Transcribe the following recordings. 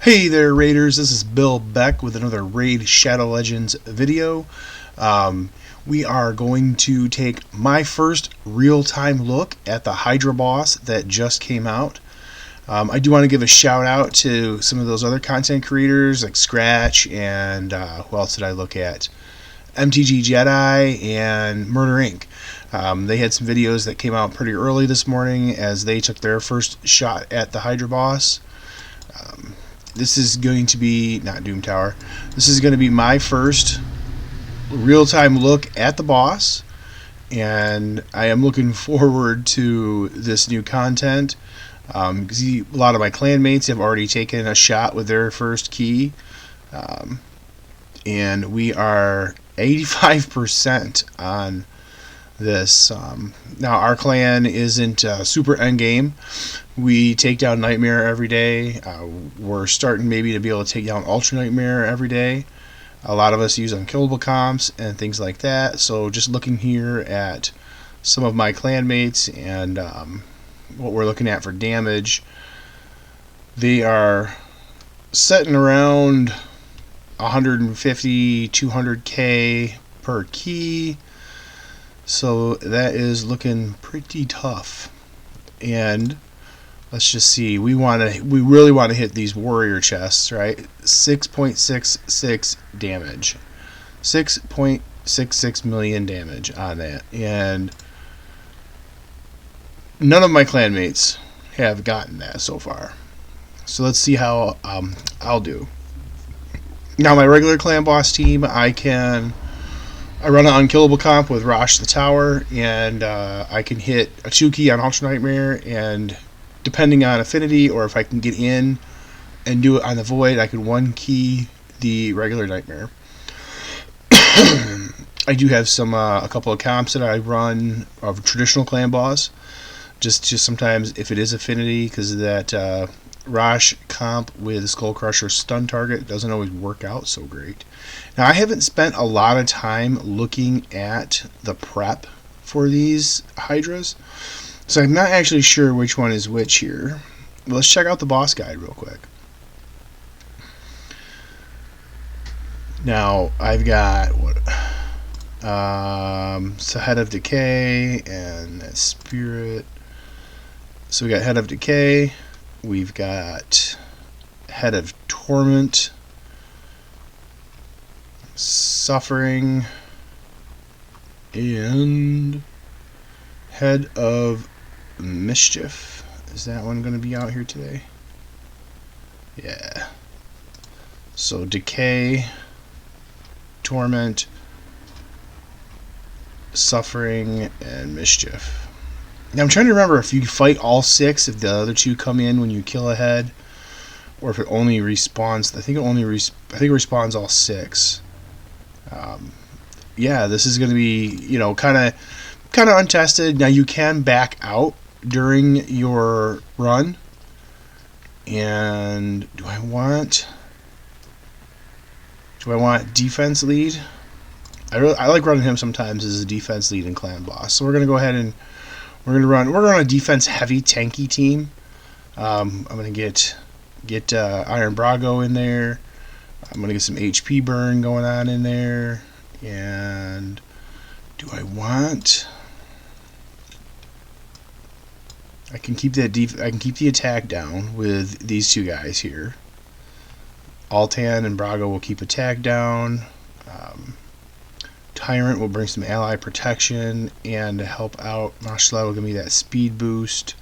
Hey there, Raiders. This is Bill Beck with another Raid Shadow Legends video. We are going to take my first real-time look at the Hydra boss that just came out. I do want to give a shout out to some of those other content creators like Scratch and who else did I look at? MTG Jedi and Murder Inc. They had some videos that came out pretty early this morning as they took their first shot at the Hydra boss. This is going to be, not Doom Tower, this is going to be my first real-time look at the boss, and I am looking forward to this new content because a lot of my clanmates have already taken a shot with their first key, and we are 85% on this. Now our clan isn't super endgame. We take down Nightmare every day. We're starting maybe to be able to take down Ultra Nightmare every day. A lot of us use unkillable comps and things like that. So just looking here at some of my clanmates and what we're looking at for damage, they are setting around 150, 200k per key. So that is looking pretty tough. And let's just see. We really want to hit these warrior chests, right? 6.66 damage. 6.66 million damage on that. And none of my clanmates have gotten that so far. So let's see how I'll do. Now my regular clan boss team, I run an unkillable comp with Rosh the Tower, and I can hit a 2-key on Ultra Nightmare, and depending on affinity or if I can get in and do it on the Void, I can 1-key the regular Nightmare. I do have a couple of comps that I run of traditional clan boss, just sometimes if it is affinity, because that Rosh comp with Skull Crusher stun target doesn't always work out so great. Now I haven't spent a lot of time looking at the prep for these Hydras, so I'm not actually sure which one is which here. But let's check out the boss guide real quick. Now I've got so Head of Decay and that Spirit. So we got Head of Decay. We've got Head of Torment, Suffering, and Head of Mischief. Is that one going to be out here today? Yeah. So Decay, Torment, Suffering, and Mischief. Now I'm trying to remember if you fight all 6, if the other 2 come in when you kill a head, or if it only respawns. I think it respawns all 6. Yeah, this is going to be, kind of untested. Now you can back out during your run. And do I want defense lead? I like running him sometimes as a defense lead in clan boss. So we're going to go ahead and we're going to run a defense heavy tanky team. I'm going to get Iron Brago in there. I'm going to get some HP burn going on in there. And do I want? I can keep the attack down with these 2 guys here. Altan and Brago will keep attack down. Tyrant will bring some ally protection and help out. Mashla will give me that speed boost.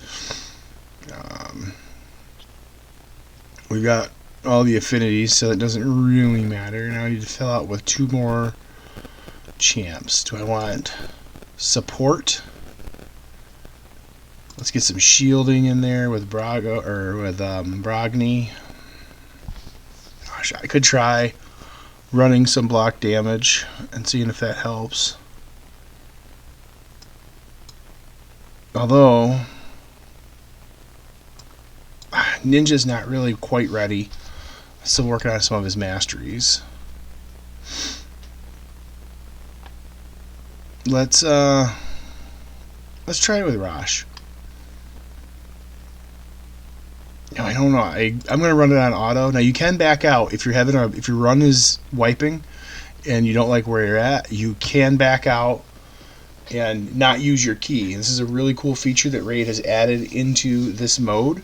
We've got all the affinities, so it doesn't really matter. Now I need to fill out with 2 more champs. Do I want support? Let's get some shielding in there with Brago or with Brogni. Gosh, I could try running some block damage and seeing if that helps. Although Ninja's not really quite ready. Still working on some of his masteries. Let's try it with Rosh. No, I don't know. I'm gonna run it on auto. Now you can back out if if your run is wiping and you don't like where you're at. You can back out and not use your key. This is a really cool feature that Raid has added into this mode.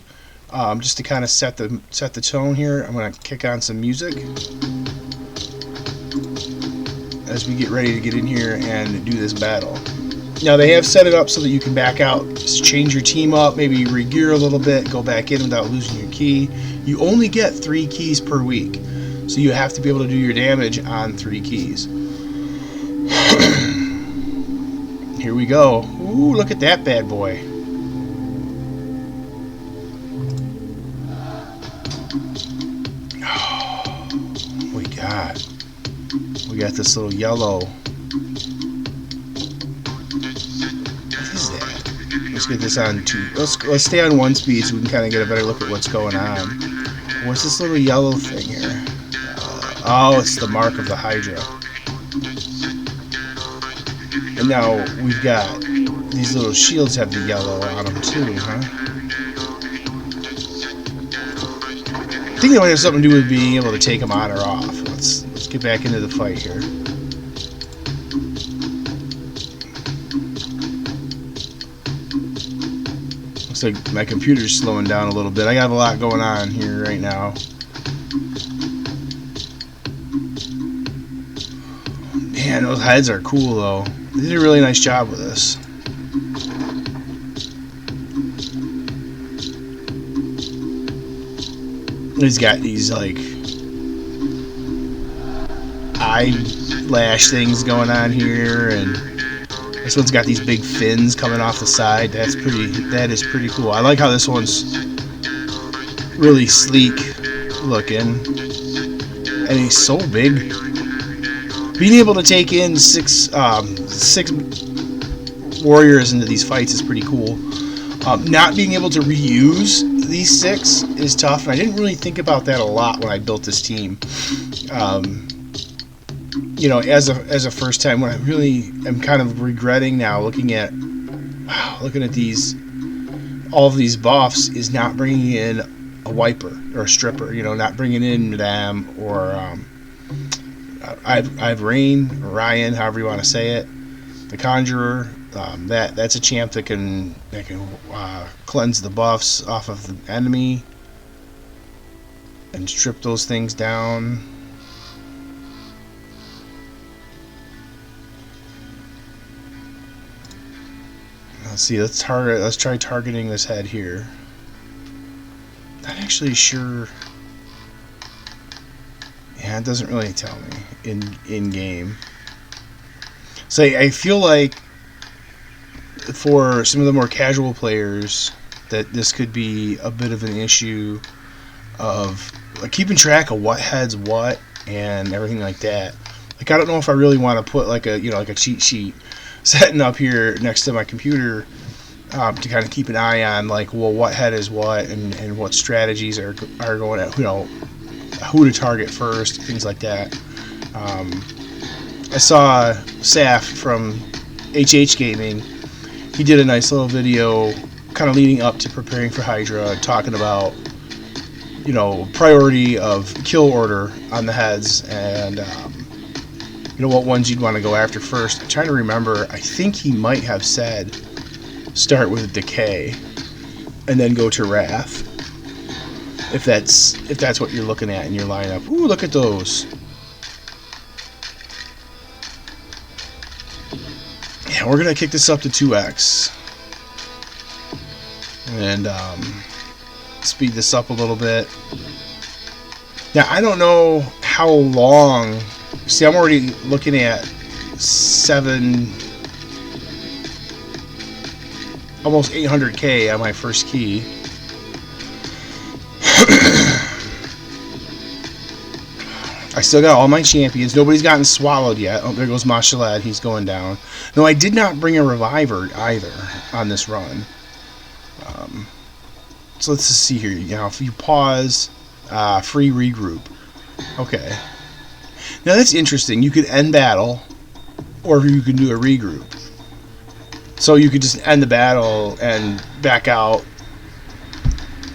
Just to kind of set the tone here, I'm gonna kick on some music as we get ready to get in here and do this battle. Now they have set it up so that you can back out, just change your team up, maybe re-gear a little bit, go back in without losing your key. You only get 3 keys per week, so you have to be able to do your damage on 3 keys. Here we go. Ooh, look at that bad boy. Oh, we got this little yellow. What is that? Let's get this on 2. Let's stay on 1 speed so we can kind of get a better look at what's going on. What's this little yellow thing here? Oh, it's the mark of the Hydra. And now we've got these little shields have the yellow on them too, huh? I think they might have something to do with being able to take them on or off. Let's get back into the fight here. Looks like my computer's slowing down a little bit. I got a lot going on here right now. Man, those heads are cool though. They did a really nice job with this. He's got these like eyelash things going on here, and this one's got these big fins coming off the side. That is pretty cool. I like how this one's really sleek looking, and he's so big. Being able to take in six warriors into these fights is pretty cool. Not being able to reuse these 6 is tough, and I didn't really think about that a lot when I built this team. You know, as a first time, when I really am kind of regretting now, looking at these, all of these buffs, is not bringing in a wiper or a stripper. You know, not bringing in them or I've Rain, or Ryan, however you want to say it, the Conjurer. That's a champ that can cleanse the buffs off of the enemy and strip those things down. Let's see. Let's try targeting this head here. Not actually sure. Yeah, it doesn't really tell me in game. So I feel like for some of the more casual players that this could be a bit of an issue of like keeping track of what heads what and everything like that. Like I don't know if I really want to put like a cheat sheet setting up here next to my computer to kind of keep an eye on like, well, what head is what and what strategies are going at, you know, who to target first, things like that. I saw Saf from HH Gaming. He did a nice little video kind of leading up to preparing for Hydra, talking about, you know, priority of kill order on the heads and you know, what ones you'd want to go after first. I'm trying to remember. I think he might have said start with Decay and then go to Wrath, if that's what you're looking at in your lineup. Ooh, look at those. Yeah, we're gonna kick this up to 2x and speed this up a little bit. Now I don't know how long. See, I'm already looking at 7, almost 800k on my first key. I still got all my champions. Nobody's gotten swallowed yet. Oh, there goes Mashalad. He's going down. No, I did not bring a reviver either on this run. So let's just see here. You know, if you pause, free regroup. Okay. Now that's interesting. You could end battle, or you can do a regroup. So you could just end the battle and back out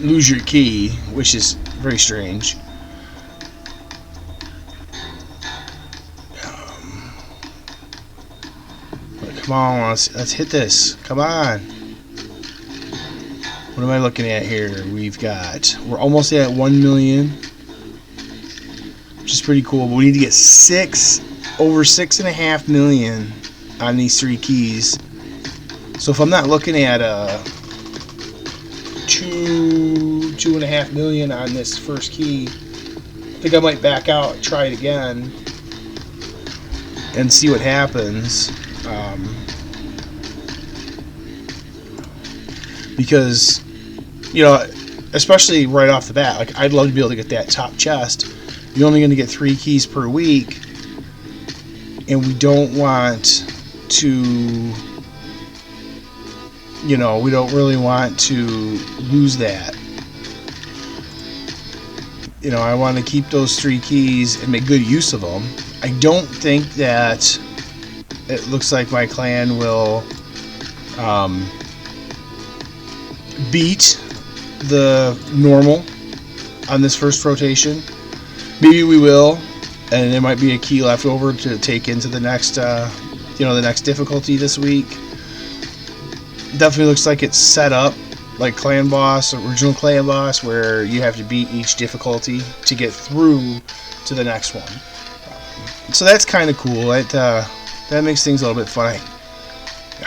lose your key, which is very strange. Come on, let's hit this. Come on. What am I looking at here? We're almost at 1 million, which is pretty cool. But we need to get over 6.5 million on these 3 keys. So if I'm not looking at 2.5 million on this first key, I think I might back out and try it again and see what happens. Because, you know, especially right off the bat, like, I'd love to be able to get that top chest. You're only going to get 3 keys per week, and we don't want to, you know, we don't really want to lose that. You know, I want to keep those 3 keys and make good use of them. I don't think that it looks like my clan will beat the normal on this first rotation. Maybe we will, and there might be a key left over to take into the next, the next difficulty this week. Definitely looks like it's set up like Clan Boss, original Clan Boss, where you have to beat each difficulty to get through to the next one. So that's kind of cool. That makes things a little bit fun.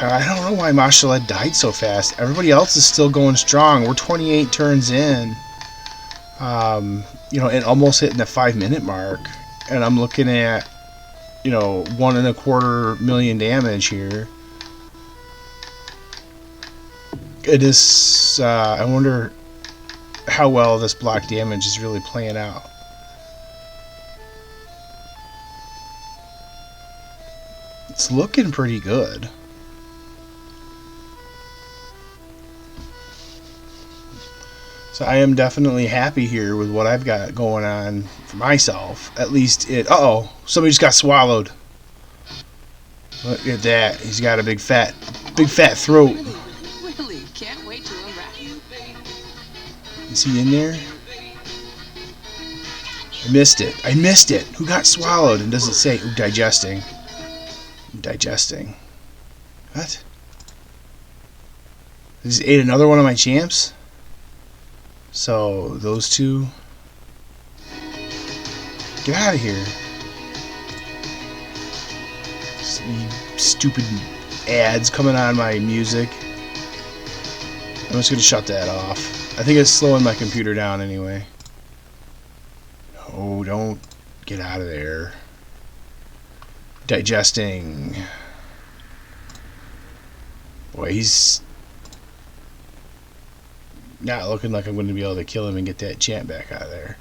I don't know why Mashallah died so fast. Everybody else is still going strong. We're 28 turns in, and almost hitting the 5-minute mark. And I'm looking at, 1.25 million damage here. It is. I wonder how well this block damage is really playing out. It's looking pretty good. So I am definitely happy here with what I've got going on for myself. At least uh-oh, somebody just got swallowed. Look at that. He's got a big fat throat. Really, can't wait to unwrap you. Is he in there? I missed it. Who got swallowed? And doesn't say. Ooh, digesting. What? I just ate another one of my champs? So, those two. Get out of here. Stupid ads coming on my music. I'm just going to shut that off. I think it's slowing my computer down anyway. No, don't get out of there. Digesting. Boy, he's not looking like I'm going to be able to kill him and get that champ back out of there.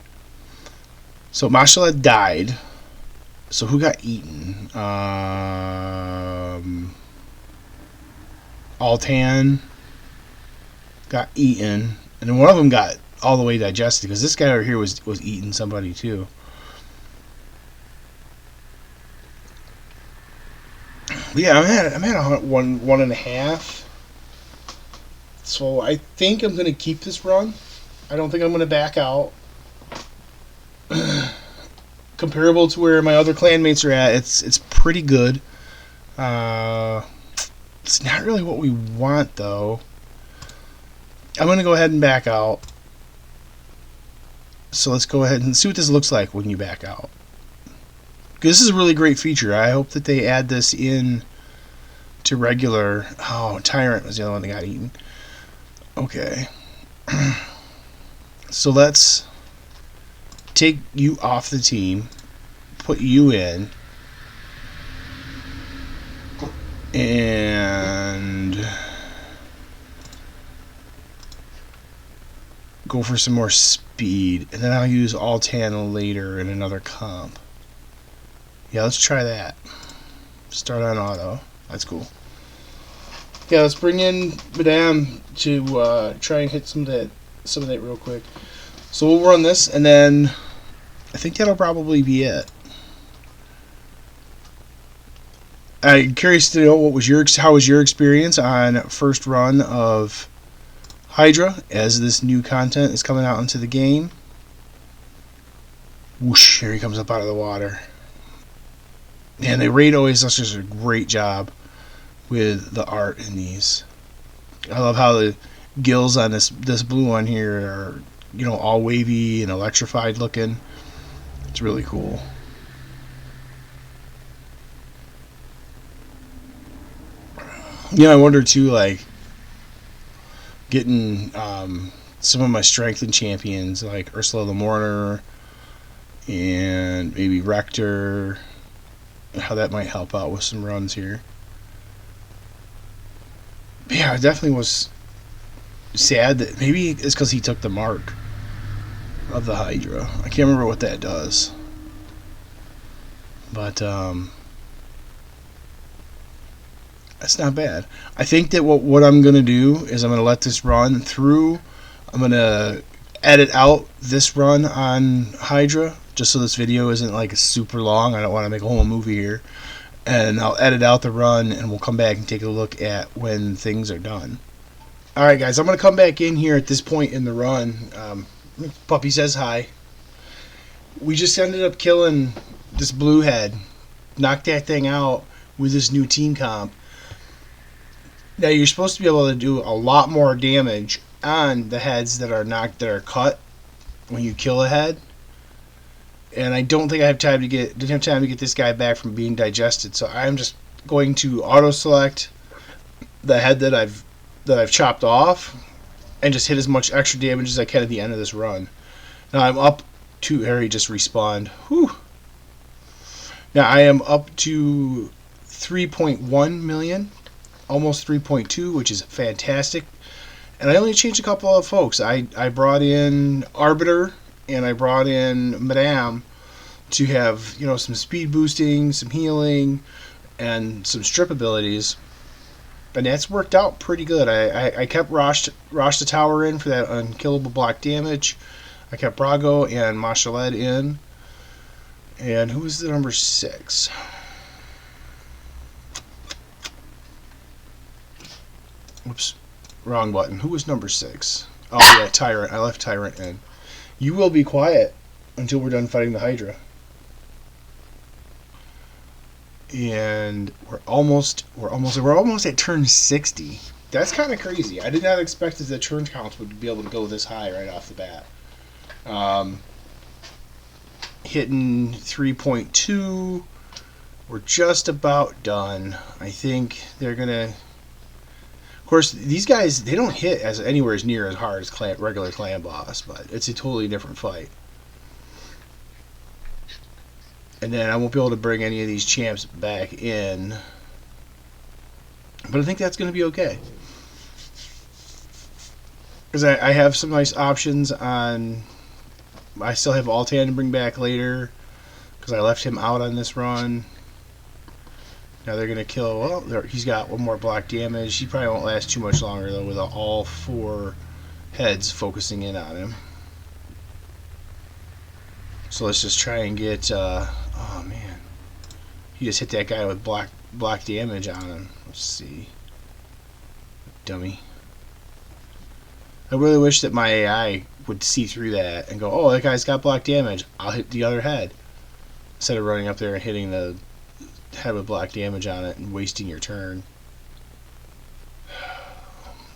So Mashallah died. So who got eaten? Altan got eaten, and then one of them got all the way digested because this guy over here was eating somebody too. Yeah, I'm at 1.5. So I think I'm gonna keep this run. I don't think I'm gonna back out. Comparable to where my other clanmates are at, it's pretty good. It's not really what we want though. I'm gonna go ahead and back out. So let's go ahead and see what this looks like when you back out. Because this is a really great feature. I hope that they add this in to regular. Oh, Tyrant was the other one that got eaten. Okay. So let's take you off the team, put you in, and go for some more speed. And then I'll use Altan later in another comp. Yeah, let's try that. Start on auto. That's cool. Yeah, let's bring in Madame to try and hit some of that real quick. So we'll run this, and then I think that'll probably be it. I'm curious to know how was your experience on first run of Hydra as this new content is coming out into the game. Whoosh, here he comes up out of the water. And the raid always does just a great job with the art in these. I love how the gills on this blue one here are, all wavy and electrified looking. It's really cool. I wonder too, like getting some of my strengthened champions like Ursula the Mourner and maybe Rector, how that might help out with some runs here. But yeah, it definitely was sad that maybe it's because he took the mark of the Hydra. I can't remember what that does. But that's not bad. I think that what I'm going to do is I'm going to let this run through. I'm going to edit out this run on Hydra just so this video isn't like super long. I don't want to make a whole movie here. And I'll edit out the run and we'll come back and take a look at when things are done. Alright guys, I'm going to come back in here at this point in the run. Puppy says hi. We just ended up killing this blue head. Knocked that thing out with this new team comp. Now you're supposed to be able to do a lot more damage on the heads that are cut when you kill a head. And I don't think I didn't have time to get this guy back from being digested, so I'm just going to auto select the head that I've chopped off and just hit as much extra damage as I can at the end of this run. Now I'm up to Harry just respawned. Whew. Now I am up to 3.1 million, almost 3.2, which is fantastic. And I only changed a couple of folks. I brought in Arbiter and I brought in Madame to have some speed boosting, some healing, and some strip abilities. And that's worked out pretty good. I kept Rosh the Tower in for that unkillable block damage. I kept Brago and Mashaled in. And who was the number 6? Whoops. Wrong button. Who was number 6? Oh, yeah, Tyrant. I left Tyrant in. You will be quiet until we're done fighting the Hydra. And we're almost at turn 60. That's kind of crazy. I did not expect that the turn counts would be able to go this high right off the bat. Hitting 3.2. We're just about done. I think they're gonna. Of course, these guys, they don't hit anywhere as near as hard as regular clan boss, but it's a totally different fight. And then I won't be able to bring any of these champs back in. But I think that's going to be okay. Because I have some nice options on. I still have Altan to bring back later. Because I left him out on this run. Now they're going to kill. Well, he's got one more block damage. He probably won't last too much longer, though, with all 4 heads focusing in on him. So let's just try and get. Oh man, he just hit that guy with block damage on him. Let's see, dummy. I really wish that my AI would see through that and go, "Oh, that guy's got block damage. I'll hit the other head," instead of running up there and hitting the head with block damage on it and wasting your turn.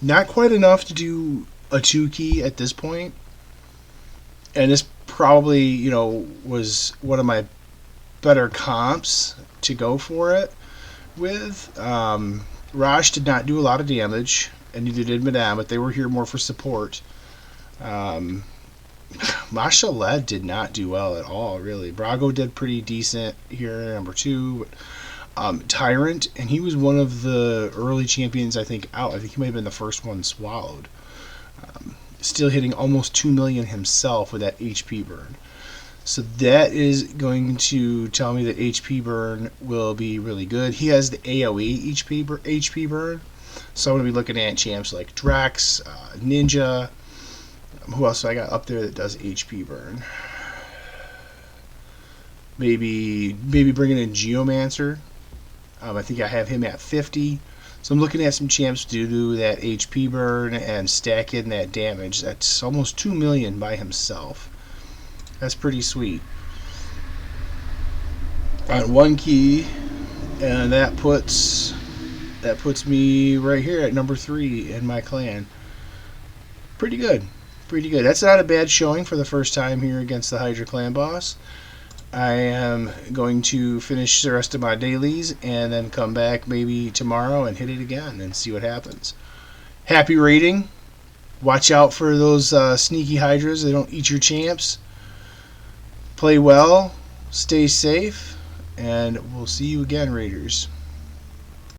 Not quite enough to do a 2 key at this point, and this probably, was one of my better comps to go for it with. Rosh did not do a lot of damage, and neither did Madame, but they were here more for support. Mashaled did not do well at all, really. Brago did pretty decent here, number 2. Tyrant, and he was one of the early champions, I think, out. I think he might have been the first one swallowed. Still hitting almost 2 million himself with that HP burn. So that is going to tell me that HP burn will be really good. He has the AoE HP burn. So I'm going to be looking at champs like Drax, Ninja. Who else do I got up there that does HP burn? Maybe bringing in Geomancer. I think I have him at 50. So I'm looking at some champs to do that HP burn and stack in that damage. That's almost 2 million by himself. That's pretty sweet. On 1 key, and that puts me right here at number 3 in my clan. Pretty good. Pretty good. That's not a bad showing for the first time here against the Hydra clan boss. I am going to finish the rest of my dailies and then come back maybe tomorrow and hit it again and see what happens. Happy raiding. Watch out for those sneaky Hydras. They don't eat your champs. Play well. Stay safe. And we'll see you again, Raiders.